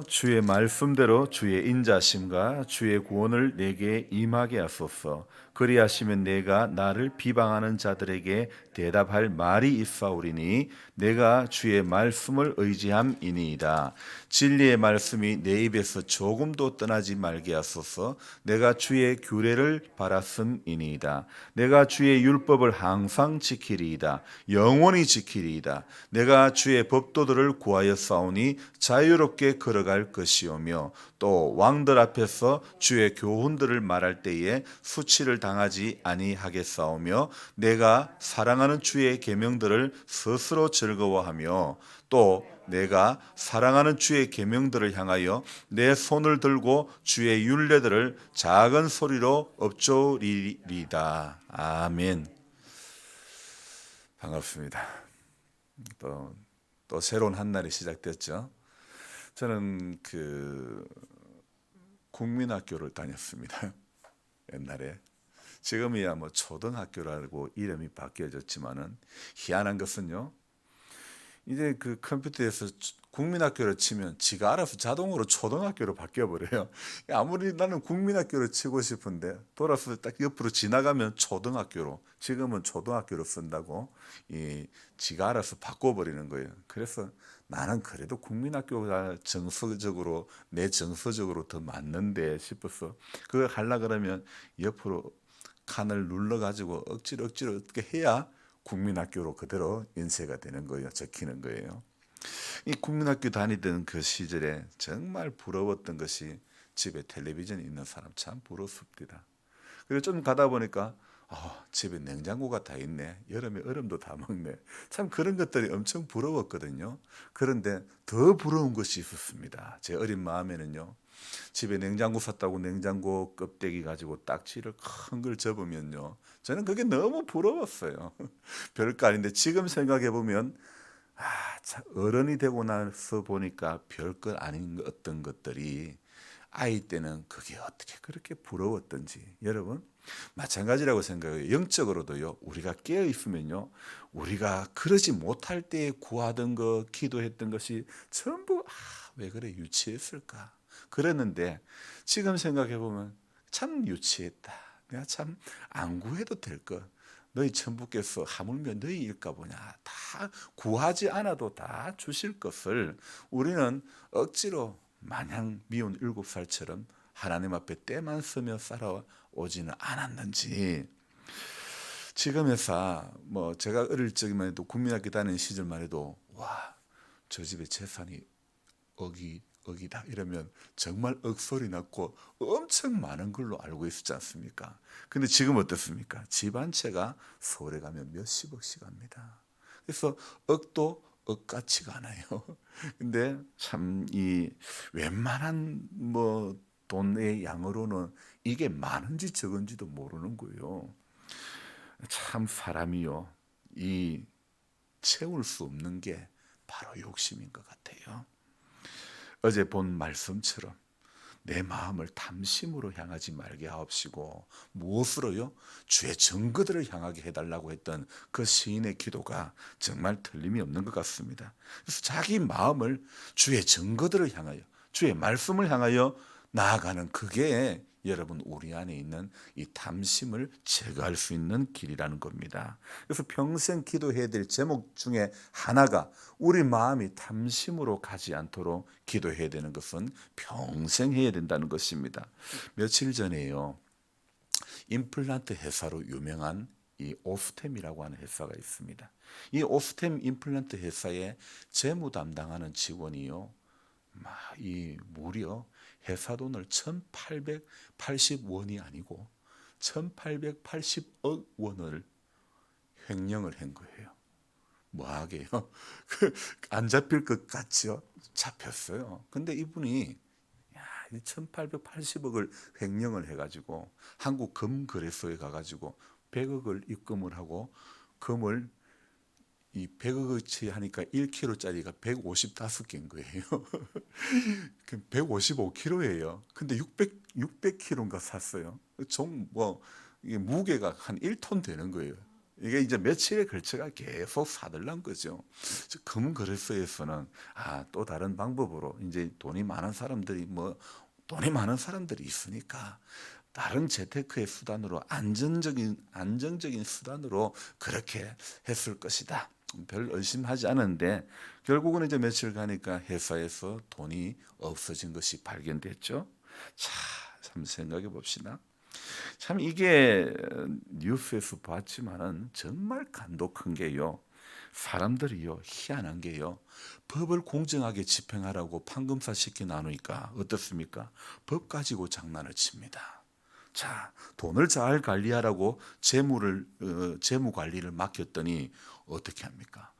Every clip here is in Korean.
주의 말씀대로 주의 인자심과 주의 구원을 내게 임하게 하소서. 그리하시면 내가 나를 비방하는 자들에게 대답할 말이 있사오리니 내가 주의 말씀을 의지함이니이다. 진리의 말씀이 내 입에서 조금도 떠나지 말게 하소서. 내가 주의 규례를 바랐음이니이다. 내가 주의 율법을 항상 지키리이다. 영원히 지키리이다. 내가 주의 법도들을 구하여 싸우니 자유롭게 걸어갈 것이오며 또 왕들 앞에서 주의 교훈들을 말할 때에 수치를 당하지 아니하겠사오며 내가 사랑하는 주의 계명들을 스스로 즐거워하며 또 내가 사랑하는 주의 계명들을 향하여 내 손을 들고 주의 율례들을 작은 소리로 읊조리리다. 아멘. 반갑습니다. 또 새로운 한 날이 시작됐죠. 저는 국민학교를 다녔습니다. 옛날에. 지금이야 뭐 초등학교라고 이름이 바뀌어졌지만은 희한한 것은요. 이제 그 컴퓨터에서 국민학교를 치면 지가 알아서 자동으로 초등학교로 바뀌어버려요. 아무리 나는 국민학교를 치고 싶은데 돌아서 딱 옆으로 지나가면 초등학교로, 지금은 초등학교로 쓴다고 지가 알아서 바꿔버리는 거예요. 그래서 나는 그래도 국민학교가 정서적으로 내 정서적으로 더 맞는데 싶어서 그걸 하려 그러면 옆으로 칸을 눌러가지고 억지로 어떻게 해야 국민학교로 그대로 인쇄가 되는 거예요. 적히는 거예요. 이 국민학교 다니던 그 시절에 정말 부러웠던 것이 집에 텔레비전이 있는 사람 참 부럽습니다. 그래서 좀 가다 보니까 집에 냉장고가 다 있네. 여름에 얼음도 다 먹네. 참 그런 것들이 엄청 부러웠거든요. 그런데 더 부러운 것이 있었습니다. 제 어린 마음에는요. 집에 냉장고 샀다고 냉장고 껍데기 가지고 딱지를 큰 걸 접으면요. 저는 그게 너무 부러웠어요. 별거 아닌데 지금 생각해 보면 참 어른이 되고 나서 보니까 별것 아닌 어떤 것들이 아이 때는 그게 어떻게 그렇게 부러웠던지 여러분 마찬가지라고 생각해요. 영적으로도요. 우리가 깨어 있으면요. 우리가 그러지 못할 때 구하던 거 기도했던 것이 전부 왜 그래 유치했을까 그랬는데 지금 생각해 보면 참 유치했다. 내가 참 안 구해도 될 것. 너희 천부께서 하물며 너희 일까 보냐. 다 구하지 않아도 다 주실 것을 우리는 억지로 마냥 미운 7살처럼 하나님 앞에 때만 쓰며 살아오지는 않았는지. 지금에서 뭐 제가 어릴 적에만 해도 국민학교 다니는 시절만 해도 와, 저 집에 재산이 억이다 이러면 정말 억소리 났고 엄청 많은 걸로 알고 있었지 않습니까? 근데 지금 어떻습니까? 집 한 채가 서울에 가면 몇십억씩 합니다. 그래서 억도 억같지가 않아요. 근데 참 이 웬만한 뭐 돈의 양으로는 이게 많은지 적은지도 모르는 거예요. 참 사람이요. 이 채울 수 없는 게 바로 욕심인 것 같아요. 어제 본 말씀처럼 내 마음을 탐심으로 향하지 말게 하옵시고 무엇으로요? 주의 증거들을 향하게 해달라고 했던 그 시인의 기도가 정말 틀림이 없는 것 같습니다. 그래서 자기 마음을 주의 증거들을 향하여 주의 말씀을 향하여 나아가는 그게 여러분 우리 안에 있는 이 탐심을 제거할 수 있는 길이라는 겁니다. 그래서 평생 기도해야 될 제목 중에 하나가 우리 마음이 탐심으로 가지 않도록 기도해야 되는 것은 평생 해야 된다는 것입니다. 며칠 전에요. 임플란트 회사로 유명한 이 오스템이라고 하는 회사가 있습니다. 이 오스템 임플란트 회사의 재무 담당하는 직원이요. 이 무려 회사 돈을 1880원이 아니고 1880억 원을 횡령을 한 거예요. 뭐하게요? 안 잡힐 것 같죠? 잡혔어요. 근데 이분이 1880억을 횡령을 해가지고 한국 금거래소에 가가지고 100억을 입금을 하고 금을 이 100억어치 하니까 1kg짜리가 155개인 거예요. 155kg예요. 근데 600kg인가 샀어요. 이게 무게가 한 1톤 되는 거예요. 이게 이제 며칠에 걸쳐가 계속 사들란 거죠. 금거래소에서는 또 다른 방법으로 이제 돈이 많은 사람들이 있으니까 다른 재테크의 수단으로 안정적인 수단으로 그렇게 했을 것이다. 별 의심하지 않은데 결국은 이제 며칠 가니까 회사에서 돈이 없어진 것이 발견됐죠. 자, 참 생각해 봅시다. 참 이게 뉴스에서 봤지만은 정말 감독한 게요. 사람들이요, 희한한 게요. 법을 공정하게 집행하라고 판검사 시켜 나누니까 어떻습니까? 법 가지고 장난을 칩니다. 자, 돈을 잘 관리하라고 재무 관리를 맡겼더니 어떻게 합니까?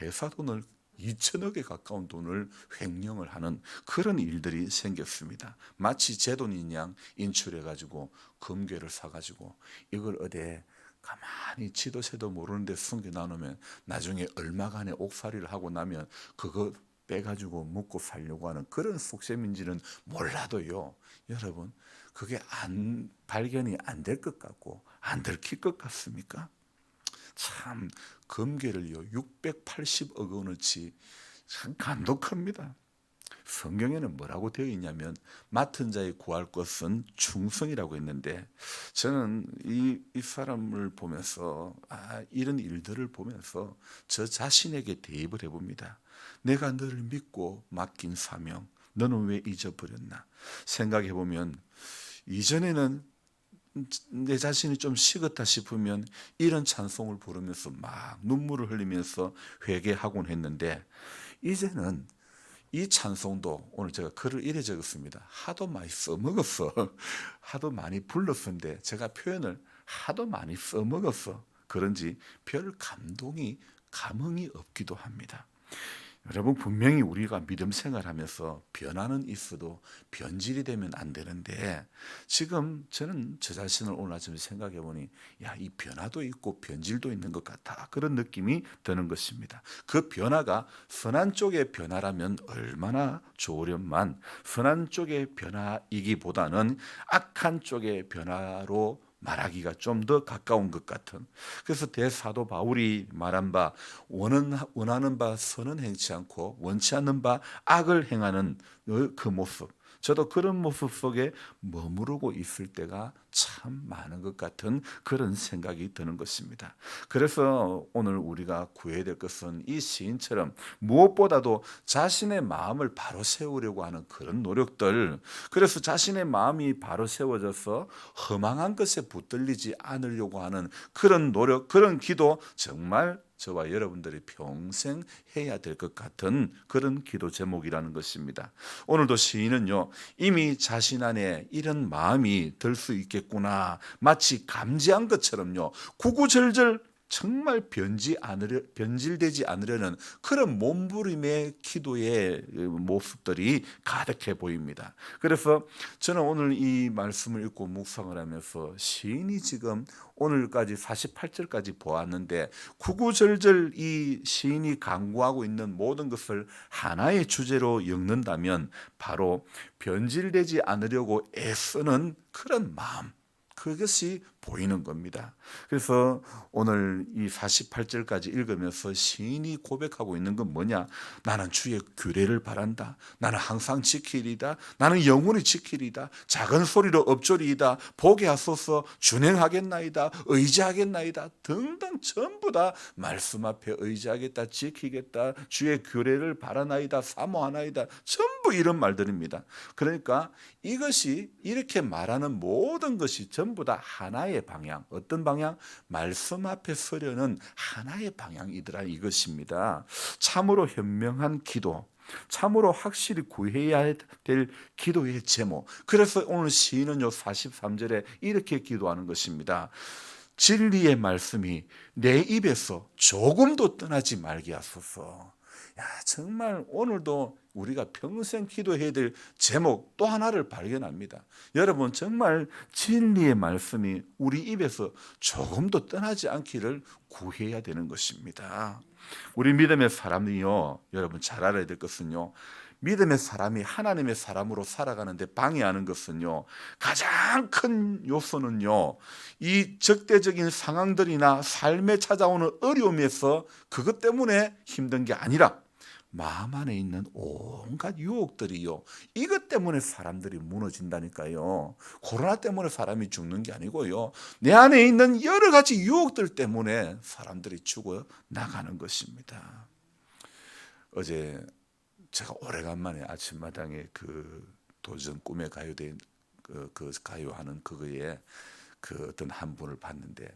회사 돈을 2천억에 가까운 돈을 횡령을 하는 그런 일들이 생겼습니다. 마치 제 돈인 양 인출해 가지고 금괴를 사 가지고 이걸 어디에 가만히 지도 새도 모르는데 숨겨 놔놓으면 나중에 얼마간의 옥살이를 하고 나면 그거 빼가지고 먹고 살려고 하는 그런 속셈인지는 몰라도요. 여러분, 그게 발견이 안 될 것 같고 안 들킬 것 같습니까? 참 금괴를요 680억 원어치 참 감독합니다. 성경에는 뭐라고 되어 있냐면 맡은 자의 구할 것은 충성이라고 했는데 저는 이 사람을 보면서 이런 일들을 보면서 저 자신에게 대입을 해봅니다. 내가 너를 믿고 맡긴 사명 너는 왜 잊어버렸나 생각해보면 이전에는 내 자신이 좀 식었다 싶으면 이런 찬송을 부르면서 막 눈물을 흘리면서 회개하곤 했는데 이제는 이 찬송도 오늘 제가 글을 이래 적었습니다. 하도 많이 써먹었어. 하도 많이 불렀었는데 제가 표현을 하도 많이 써먹었어. 그런지 별 감흥이 없기도 합니다. 여러분 분명히 우리가 믿음 생활하면서 변화는 있어도 변질이 되면 안 되는데 지금 저는 저 자신을 오늘 아침에 생각해 보니 이 변화도 있고 변질도 있는 것 같다 그런 느낌이 드는 것입니다. 그 변화가 선한 쪽의 변화라면 얼마나 좋으련만 선한 쪽의 변화이기보다는 악한 쪽의 변화로 말하기가 좀 더 가까운 것 같은 그래서 대사도 바울이 말한 바 원하는 바 선은 행치 않고 원치 않는 바 악을 행하는 그 모습 저도 그런 모습 속에 머무르고 있을 때가 참 많은 것 같은 그런 생각이 드는 것입니다. 그래서 오늘 우리가 구해야 될 것은 이 시인처럼 무엇보다도 자신의 마음을 바로 세우려고 하는 그런 노력들 그래서 자신의 마음이 바로 세워져서 허망한 것에 붙들리지 않으려고 하는 그런 노력 그런 기도 정말 저와 여러분들이 평생 해야 될 것 같은 그런 기도 제목이라는 것입니다. 오늘도 시인은요 이미 자신 안에 이런 마음이 들 수 있겠구나 마치 감지한 것처럼요 구구절절 정말 변질되지 않으려는 그런 몸부림의 기도의 모습들이 가득해 보입니다. 그래서 저는 오늘 이 말씀을 읽고 묵상을 하면서 시인이 지금 오늘까지 48절까지 보았는데 구구절절 이 시인이 강구하고 있는 모든 것을 하나의 주제로 엮는다면 바로 변질되지 않으려고 애쓰는 그런 마음 그것이 보이는 겁니다. 그래서 오늘 이 48절까지 읽으면서 시인이 고백하고 있는 건 뭐냐? 나는 주의 규례를 바란다. 나는 항상 지키리다. 나는 영원히 지키리다. 작은 소리로 엎조리이다. 보게 하소서 준행하겠나이다. 의지하겠나이다. 등등 전부 다 말씀 앞에 의지하겠다. 지키겠다. 주의 규례를 바라나이다. 사모하나이다. 전부 이런 말들입니다. 그러니까 이것이 이렇게 말하는 모든 것이 전부 다 하나의 방향, 어떤 방향? 말씀 앞에 서려는 하나의 방향이더라 이것입니다. 참으로 현명한 기도, 참으로 확실히 구해야 될 기도의 제목. 그래서 오늘 시인은요 43절에 이렇게 기도하는 것입니다. 진리의 말씀이 내 입에서 조금도 떠나지 말게 하소서. 정말 오늘도 우리가 평생 기도해야 될 제목 또 하나를 발견합니다. 여러분 정말 진리의 말씀이 우리 입에서 조금도 떠나지 않기를 구해야 되는 것입니다. 우리 믿음의 사람이요 여러분 잘 알아야 될 것은요 믿음의 사람이 하나님의 사람으로 살아가는데 방해하는 것은요, 가장 큰 요소는요, 이 적대적인 상황들이나 삶에 찾아오는 어려움에서 그것 때문에 힘든 게 아니라 마음 안에 있는 온갖 유혹들이요, 이것 때문에 사람들이 무너진다니까요. 코로나 때문에 사람이 죽는 게 아니고요, 내 안에 있는 여러 가지 유혹들 때문에 사람들이 죽어 나가는 것입니다. 어제 제가 오래간만에 아침마당에 그 도전 꿈의 가요대 그 가요하는 그거에 그 어떤 한 분을 봤는데,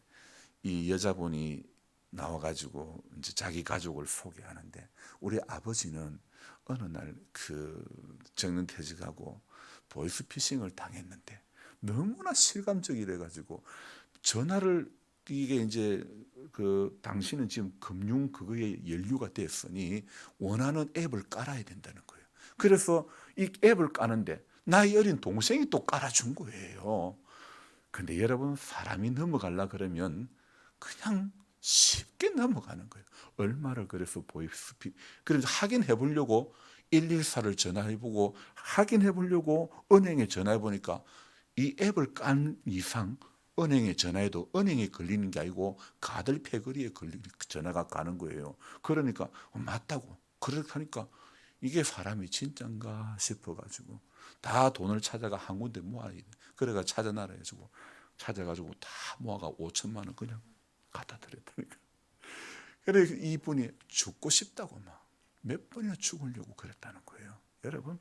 이 여자분이 나와가지고 이제 자기 가족을 소개하는데, 우리 아버지는 어느 날 그 정년퇴직하고 보이스피싱을 당했는데 너무나 실감적이래 가지고 전화를, 이게 이제 그 당신은 지금 금융 그거에 연루가 됐으니 원하는 앱을 깔아야 된다는 거예요. 그래서 이 앱을 까는데 나이 어린 동생이 또 깔아준 거예요. 근데 여러분, 사람이 넘어가려 그러면 그냥 쉽게 넘어가는 거예요. 얼마를 그래서 그래서 확인해 보려고 114를 전화해 보고 확인해 보려고 은행에 전화해 보니까 이 앱을 깐 이상 은행에 전화해도 은행에 걸리는 게 아니고 가들 패거리에 걸리는 전화가 가는 거예요. 그러니까 맞다고. 그렇게 하니까 이게 사람이 진짠가 싶어가지고 다 돈을 찾아가 한 군데 모아야 돼. 그래가 찾아나라 해가지고 찾아가지고 다 모아가 5천만 원 그냥 갖다 드렸다니까. 그래 이분이 죽고 싶다고 막 몇 번이나 죽으려고 그랬다는 거예요. 여러분,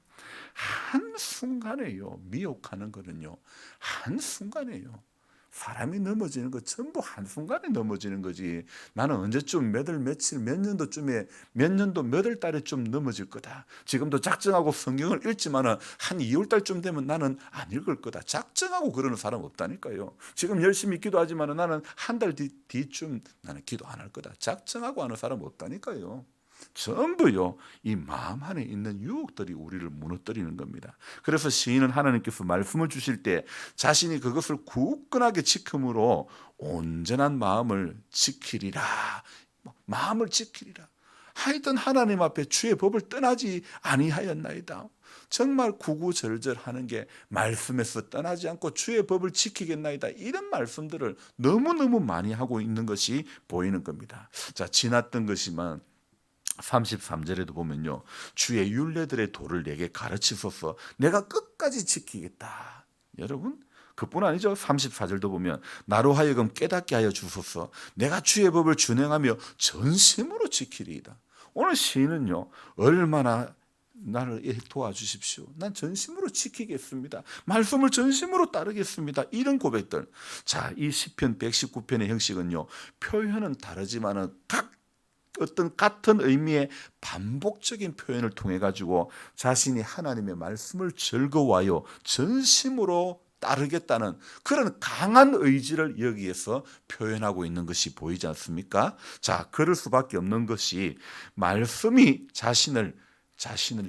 한순간에요, 미혹하는 거는요, 한순간에요. 사람이 넘어지는 거 전부 한순간에 넘어지는 거지. 나는 언제쯤 몇 월 며칠 몇 년도쯤에 몇 년도 몇 월 달에 좀 넘어질 거다. 지금도 작정하고 성경을 읽지만은 한 2월 달쯤 되면 나는 안 읽을 거다. 작정하고 그러는 사람 없다니까요. 지금 열심히 기도하지만은 나는 한 달 뒤쯤 나는 기도 안 할 거다. 작정하고 하는 사람 없다니까요. 전부요, 이 마음 안에 있는 유혹들이 우리를 무너뜨리는 겁니다. 그래서 시인은 하나님께서 말씀을 주실 때 자신이 그것을 굳건하게 지킴으로 온전한 마음을 지키리라, 마음을 지키리라. 하여튼 하나님 앞에 주의 법을 떠나지 아니하였나이다. 정말 구구절절하는 게 말씀에서 떠나지 않고 주의 법을 지키겠나이다, 이런 말씀들을 너무너무 많이 하고 있는 것이 보이는 겁니다. 자, 지났던 것이만 33절에도 보면요, 주의 율례들의 도를 내게 가르치소서, 내가 끝까지 지키겠다. 여러분, 그뿐 아니죠. 34절도 보면 나로 하여금 깨닫게 하여 주소서, 내가 주의 법을 준행하며 전심으로 지키리이다. 오늘 시인은요, 얼마나 나를 도와주십시오, 난 전심으로 지키겠습니다, 말씀을 전심으로 따르겠습니다, 이런 고백들. 자, 이 시편 119편의 형식은요, 표현은 다르지만은 각 어떤 같은 의미의 반복적인 표현을 통해 가지고 자신이 하나님의 말씀을 즐거워하여 전심으로 따르겠다는 그런 강한 의지를 여기에서 표현하고 있는 것이 보이지 않습니까? 자, 그럴 수밖에 없는 것이 말씀이 자신을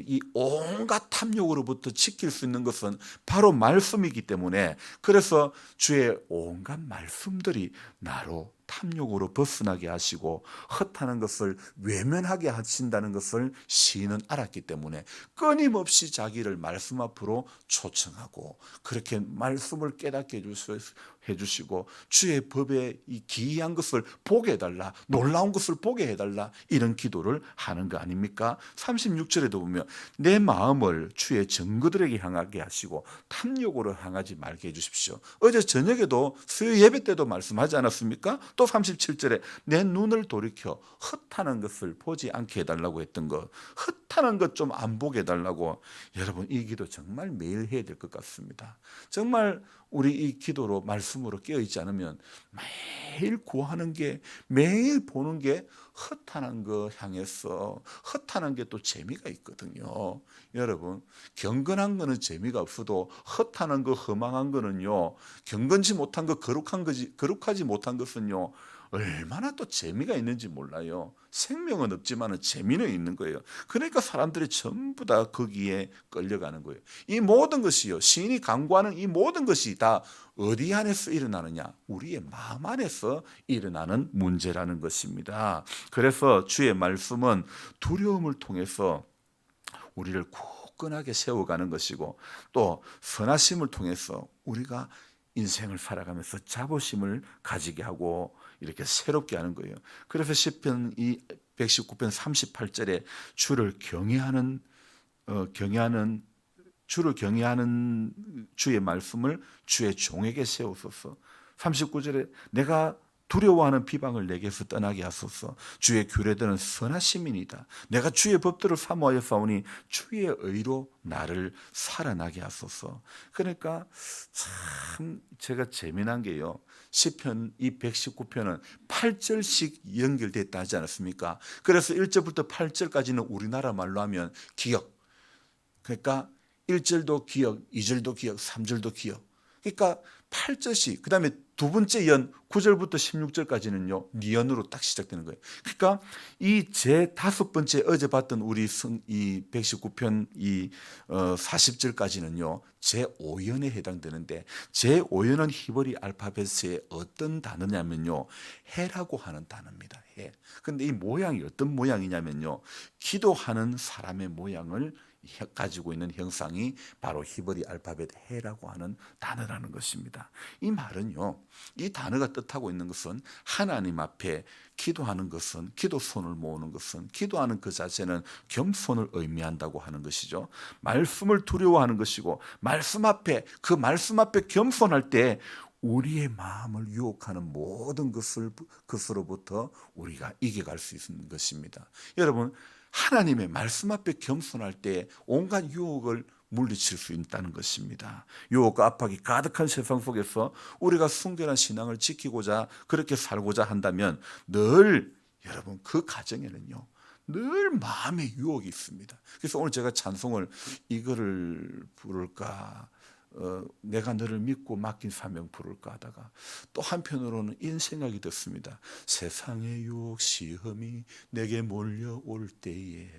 이 온갖 탐욕으로부터 지킬 수 있는 것은 바로 말씀이기 때문에, 그래서 주의 온갖 말씀들이 나로 탐욕으로 벗어나게 하시고 헛하는 것을 외면하게 하신다는 것을 시인은 알았기 때문에 끊임없이 자기를 말씀 앞으로 초청하고 그렇게 말씀을 깨닫게 해주시고 주의 법에 이 기이한 것을 보게 해달라, 놀라운 것을 보게 해달라, 이런 기도를 하는 거 아닙니까? 36절에도 보면 내 마음을 주의 증거들에게 향하게 하시고 탐욕으로 향하지 말게 해주십시오. 어제 저녁에도 수요 예배 때도 말씀하지 않았습니까? 또 37절에 내 눈을 돌이켜 헛하는 것을 보지 않게 해달라고 했던 것, 헛하는 것 좀 안 보게 해달라고. 여러분, 이 기도 정말 매일 해야 될 것 같습니다. 정말 우리 이 기도로 말씀으로 깨어있지 않으면 매일 구하는 게, 매일 보는 게 헛하는 거 향해서, 헛하는 게 또 재미가 있거든요. 여러분, 경건한 거는 재미가 없어도 헛하는 거, 허망한 거는요, 경건치 못한 거, 거룩하지 못한 것은요, 얼마나 또 재미가 있는지 몰라요. 생명은 없지만 재미는 있는 거예요. 그러니까 사람들이 전부 다 거기에 끌려가는 거예요. 이 모든 것이요, 시인이 강구하는 이 모든 것이 다 어디 안에서 일어나느냐? 우리의 마음 안에서 일어나는 문제라는 것입니다. 그래서 주의 말씀은 두려움을 통해서 우리를 굳건하게 세워가는 것이고, 또 선하심을 통해서 우리가 인생을 살아가면서 자부심을 가지게 하고 이렇게 새롭게 하는 거예요. 그래서 시편 이 119편 38절에 주를 경외하는 주를 경외하는 주의 말씀을 주의 종에게 세우소서. 39절에 내가 두려워하는 비방을 내게서 떠나게 하소서. 주의 규례들은 선하심이니이다. 내가 주의 법들을 사모하여 싸우니 주의 의로 나를 살아나게 하소서. 그러니까 참 제가 재미난 게요, 시편 이 119편은 8절씩 연결됐다 하지 않았습니까? 그래서 1절부터 8절까지는 우리나라 말로 하면 기억, 그러니까 1절도 기억, 2절도 기억, 3절도 기억. 그러니까 8절씩, 그 다음에 두 번째 연 9절부터 16절까지는요 니언으로 딱 시작되는 거예요. 그러니까 이 제 다섯 번째 어제 봤던 우리 이 119편 이 40절까지는요 제 5연에 해당되는데, 제 5연은 히브리 알파벳의 어떤 단어냐면요 해라고 하는 단어입니다. 해. 근데 이 모양이 어떤 모양이냐면요 기도하는 사람의 모양을 가지고 있는 형상이 바로 히브리 알파벳 해라고 하는 단어라는 것입니다. 이 말은요, 이 단어가 뜻하고 있는 것은 하나님 앞에 기도하는 것은, 기도 손을 모으는 것은, 기도하는 그 자체는 겸손을 의미한다고 하는 것이죠. 말씀을 두려워하는 것이고, 말씀 앞에, 그 말씀 앞에 겸손할 때 우리의 마음을 유혹하는 모든 것으로부터 우리가 이겨갈 수 있는 것입니다. 여러분, 하나님의 말씀 앞에 겸손할 때 온갖 유혹을 물리칠 수 있다는 것입니다. 유혹과 압박이 가득한 세상 속에서 우리가 순결한 신앙을 지키고자 그렇게 살고자 한다면 늘 여러분 그 가정에는요 늘 마음의 유혹이 있습니다. 그래서 오늘 제가 찬송을 이거를 부를까, 내가 너를 믿고 맡긴 사명 부를까 하다가 또 한편으로는 이런 생각이 듭니다. 세상의 유혹 시험이 내게 몰려올 때에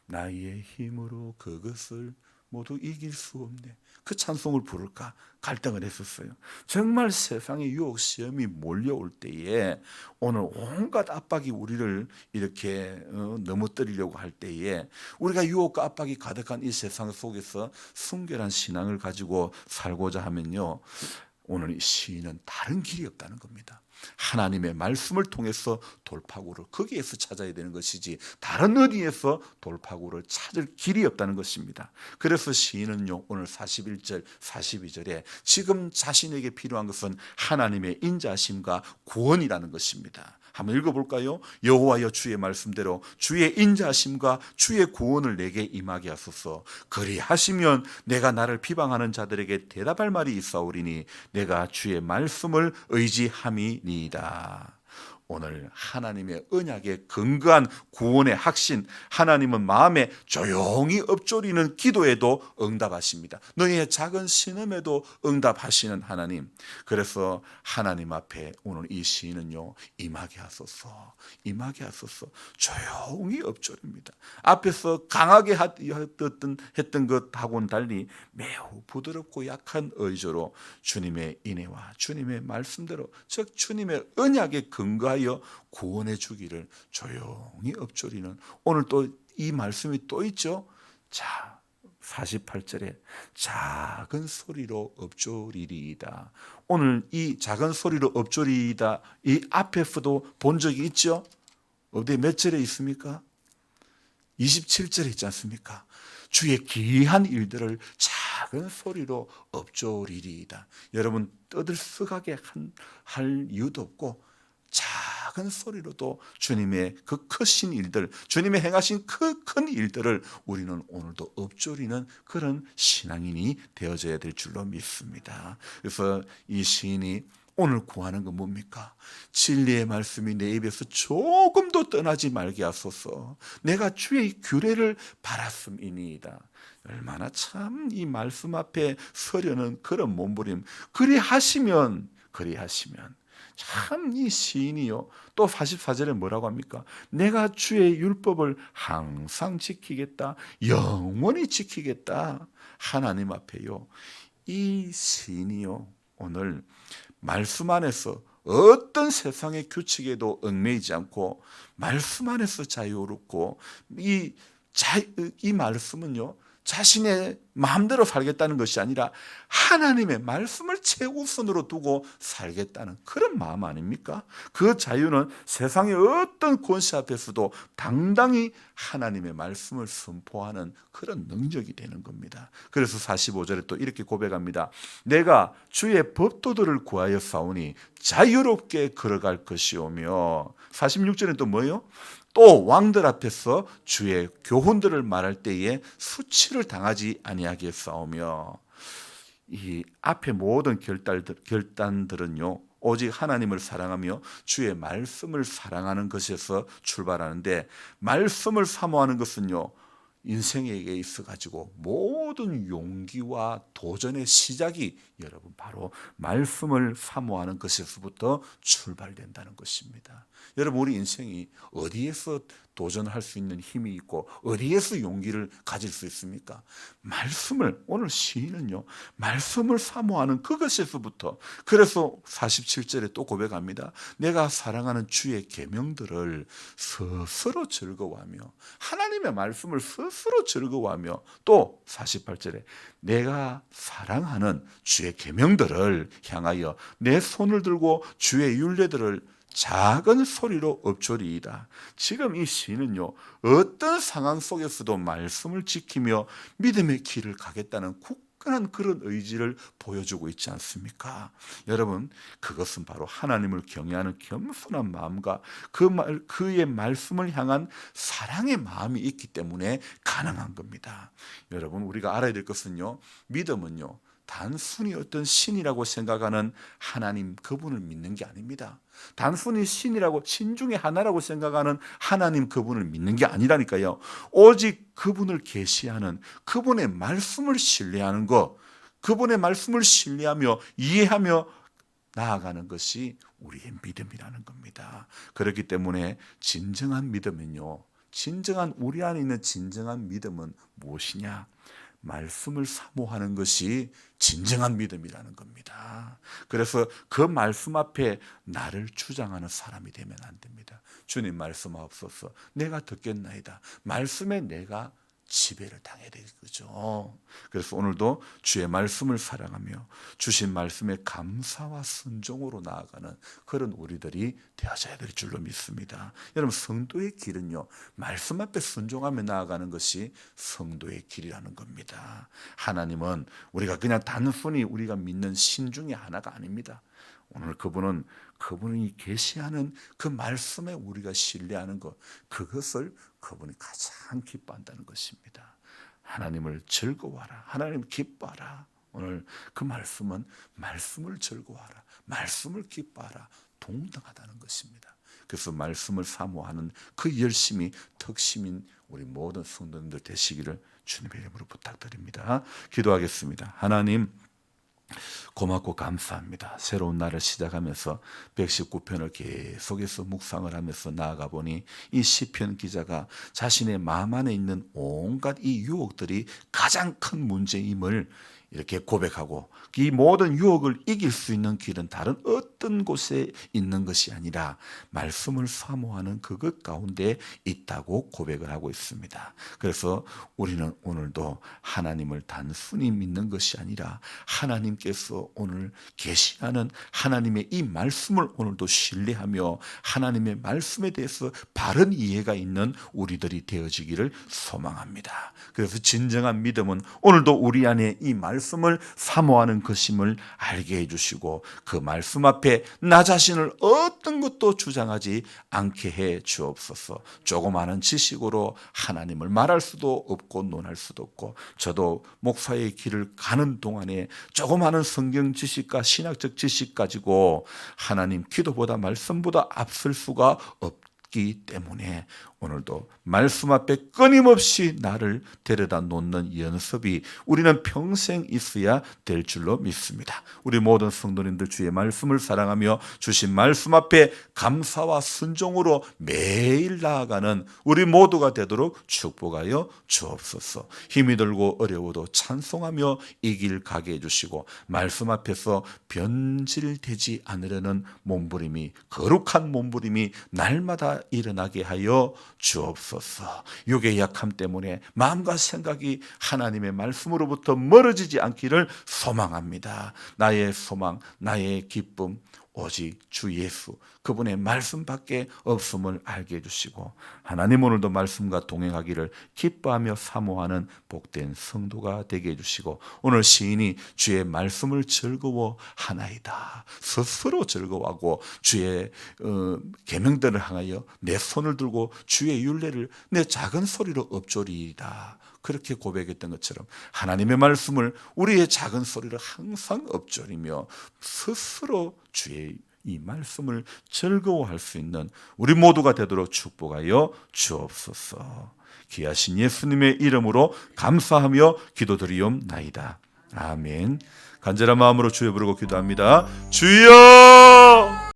나의 힘으로 그것을 모두 이길 수 없네. 그 찬송을 부를까 갈등을 했었어요. 정말 세상의 유혹 시험이 몰려올 때에, 오늘 온갖 압박이 우리를 이렇게 넘어뜨리려고 할 때에 우리가 유혹과 압박이 가득한 이 세상 속에서 순결한 신앙을 가지고 살고자 하면요 오늘 이 시인은 다른 길이 없다는 겁니다. 하나님의 말씀을 통해서 돌파구를 거기에서 찾아야 되는 것이지 다른 어디에서 돌파구를 찾을 길이 없다는 것입니다. 그래서 시인은요 오늘 41절 42절에 지금 자신에게 필요한 것은 하나님의 인자하심과 구원이라는 것입니다. 한번 읽어볼까요? 여호와여 주의 말씀대로 주의 인자하심과 주의 구원을 내게 임하게 하소서. 그리하시면 내가 나를 비방하는 자들에게 대답할 말이 있사오리니 내가 주의 말씀을 의지함이니이다. 오늘 하나님의 언약에 근거한 구원의 확신, 하나님은 마음에 조용히 엎조리는 기도에도 응답하십니다. 너희의 작은 신음에도 응답하시는 하나님. 그래서 하나님 앞에 오늘 이 시인은요 임하게 하소서, 임하게 하소서. 조용히 엎조립니다. 앞에서 강하게 했던 것하고는 달리 매우 부드럽고 약한 의조로 주님의 인애와 주님의 말씀대로, 즉 주님의 언약에 근거하여 구원해 주기를 조용히 엎조리는, 오늘 또 이 말씀이 또 있죠. 자, 48절에 작은 소리로 엎조리리이다. 오늘 이 작은 소리로 엎조리이다 이 앞에서도 본 적이 있죠. 어디 몇 절에 있습니까? 27절에 있지 않습니까? 주의 기이한 일들을 작은 소리로 엎조리리이다. 여러분 떠들썩하게 할 이유도 없고 작은 소리로도 주님의 그 크신 일들, 주님의 행하신 그 큰 일들을 우리는 오늘도 엎조리는 그런 신앙인이 되어져야 될 줄로 믿습니다. 그래서 이 시인이 오늘 구하는 건 뭡니까? 진리의 말씀이 내 입에서 조금도 떠나지 말게 하소서. 내가 주의 규례를 바랐음이니이다. 얼마나 참 이 말씀 앞에 서려는 그런 몸부림. 그리하시면 참 이 시인이요 또 44절에 뭐라고 합니까? 내가 주의 율법을 항상 지키겠다, 영원히 지키겠다. 하나님 앞에요 이 시인이요 오늘 말씀 안에서 어떤 세상의 규칙에도 얽매이지 않고 말씀 안에서 자유롭고 이 이 말씀은요, 자신의 마음대로 살겠다는 것이 아니라 하나님의 말씀을 최우선으로 두고 살겠다는 그런 마음 아닙니까? 그 자유는 세상의 어떤 권세 앞에서도 당당히 하나님의 말씀을 선포하는 그런 능력이 되는 겁니다. 그래서 45절에 또 이렇게 고백합니다. 내가 주의 법도들을 구하여 싸우니 자유롭게 걸어갈 것이오며, 46절에 또 뭐예요? 또 왕들 앞에서 주의 교훈들을 말할 때에 수치를 당하지 아니하게 싸우며, 이 앞에 모든 결단들은요, 오직 하나님을 사랑하며 주의 말씀을 사랑하는 것에서 출발하는데, 말씀을 사모하는 것은요, 인생에게 있어 가지고 모든 용기와 도전의 시작이 여러분 바로 말씀을 사모하는 것에서부터 출발된다는 것입니다. 여러분, 우리 인생이 어디에서 도전할 수 있는 힘이 있고 어디에서 용기를 가질 수 있습니까? 말씀을, 오늘 시인은요, 말씀을 사모하는 그것에서부터. 그래서 47절에 또 고백합니다. 내가 사랑하는 주의 계명들을 스스로 즐거워하며, 하나님의 말씀을 스스로 즐거워하며, 또 48절에 내가 사랑하는 주의 계명들을 향하여 내 손을 들고 주의 율례들을 작은 소리로 읊조리이다. 지금 이 시인은요, 어떤 상황 속에서도 말씀을 지키며 믿음의 길을 가겠다는 굳건한 그런 의지를 보여주고 있지 않습니까? 여러분, 그것은 바로 하나님을 경외하는 겸손한 마음과 그의 말씀을 향한 사랑의 마음이 있기 때문에 가능한 겁니다. 여러분, 우리가 알아야 될 것은요, 믿음은요, 단순히 어떤 신이라고 생각하는 하나님 그분을 믿는 게 아닙니다. 단순히 신이라고, 신 중에 하나라고 생각하는 하나님 그분을 믿는 게 아니라니까요. 오직 그분을 계시하는 그분의 말씀을 신뢰하는 것, 그분의 말씀을 신뢰하며 이해하며 나아가는 것이 우리의 믿음이라는 겁니다. 그렇기 때문에 진정한 믿음은요, 진정한 우리 안에 있는 진정한 믿음은 무엇이냐? 말씀을 사모하는 것이 진정한 믿음이라는 겁니다. 그래서 그 말씀 앞에 나를 주장하는 사람이 되면 안 됩니다. 주님 말씀하옵소서, 내가 듣겠나이다. 말씀에 내가 지배를 당해야 되겠죠. 그래서 오늘도 주의 말씀을 사랑하며 주신 말씀에 감사와 순종으로 나아가는 그런 우리들이 되어져야 될 줄로 믿습니다. 여러분, 성도의 길은요, 말씀 앞에 순종하며 나아가는 것이 성도의 길이라는 겁니다. 하나님은 우리가 그냥 단순히 우리가 믿는 신 중에 하나가 아닙니다. 오늘 그분이 계시하는 그 말씀에 우리가 신뢰하는 것, 그것을 그분이 가장 기뻐한다는 것입니다. 하나님을 즐거워하라, 하나님 기뻐하라. 오늘 그 말씀은 말씀을 즐거워하라, 말씀을 기뻐하라, 동등하다는 것입니다. 그래서 말씀을 사모하는 그 열심이 특심인 우리 모든 성도님들 되시기를 주님의 이름으로 부탁드립니다. 기도하겠습니다. 하나님, 고맙고 감사합니다. 새로운 날을 시작하면서 119편을 계속해서 묵상을 하면서 나아가 보니 이 시편 기자가 자신의 마음 안에 있는 온갖 이 유혹들이 가장 큰 문제임을 이렇게 고백하고, 이 모든 유혹을 이길 수 있는 길은 다른 어떤 곳에 있는 것이 아니라 말씀을 사모하는 그것 가운데 있다고 고백을 하고 있습니다. 그래서 우리는 오늘도 하나님을 단순히 믿는 것이 아니라 하나님께서 오늘 계시하는 하나님의 이 말씀을 오늘도 신뢰하며 하나님의 말씀에 대해서 바른 이해가 있는 우리들이 되어지기를 소망합니다. 그래서 진정한 믿음은 오늘도 우리 안에 이 말씀을 사모하는 것임을 알게 해주시고, 그 말씀 앞에 나 자신을 어떤 것도 주장하지 않게 해 주옵소서. 조그마한 지식으로 하나님을 말할 수도 없고 논할 수도 없고, 저도 목사의 길을 가는 동안에 조그마한 성경 지식과 신학적 지식 가지고 하나님 기도보다 말씀보다 앞설 수가 없기 때문에 오늘도 말씀 앞에 끊임없이 나를 데려다 놓는 연습이 우리는 평생 있어야 될 줄로 믿습니다. 우리 모든 성도님들 주의 말씀을 사랑하며 주신 말씀 앞에 감사와 순종으로 매일 나아가는 우리 모두가 되도록 축복하여 주옵소서. 힘이 들고 어려워도 찬송하며 이 길 가게 해주시고, 말씀 앞에서 변질되지 않으려는 몸부림이, 거룩한 몸부림이 날마다 일어나게 하여 주옵소서. 육의 약함 때문에 마음과 생각이 하나님의 말씀으로부터 멀어지지 않기를 소망합니다. 나의 소망, 나의 기쁨 오직 주 예수 그분의 말씀밖에 없음을 알게 해주시고, 하나님 오늘도 말씀과 동행하기를 기뻐하며 사모하는 복된 성도가 되게 해주시고, 오늘 시인이 주의 말씀을 즐거워하나이다, 스스로 즐거워하고 주의 계명들을 향하여 내 손을 들고 주의 율례를 내 작은 소리로 읊조리이다, 그렇게 고백했던 것처럼 하나님의 말씀을 우리의 작은 소리를 항상 읊조리며 스스로 주의 이 말씀을 즐거워할 수 있는 우리 모두가 되도록 축복하여 주옵소서. 귀하신 예수님의 이름으로 감사하며 기도드리옵나이다. 아멘. 간절한 마음으로 주여 부르고 기도합니다. 주여!